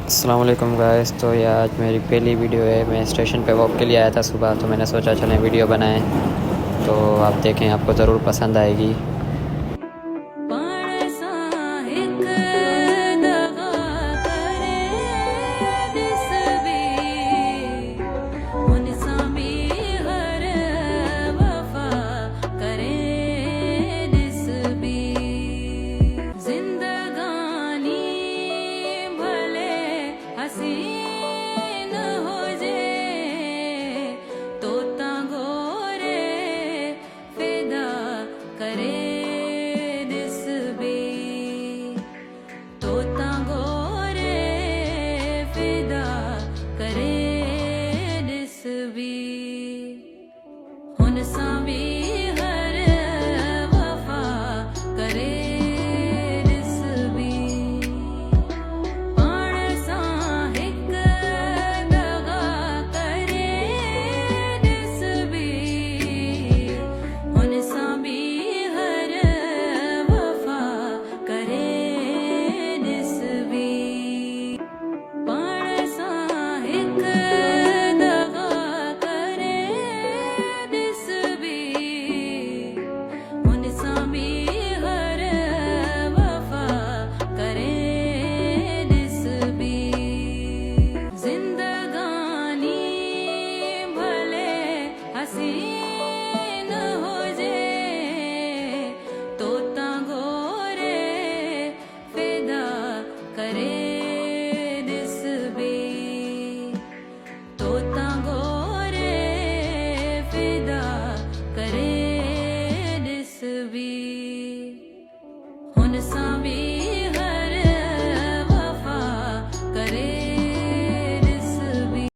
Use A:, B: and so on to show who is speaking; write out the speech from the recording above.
A: अस्सलाम वालेकुम गाइस। तो ये आज मेरी पहली वीडियो है। मैं स्टेशन पे वॉक के लिए आया था सुबह, तो मैंने सोचा चलें वीडियो बनाएं। तो आप देखें, आपको ज़रूर पसंद आएगी।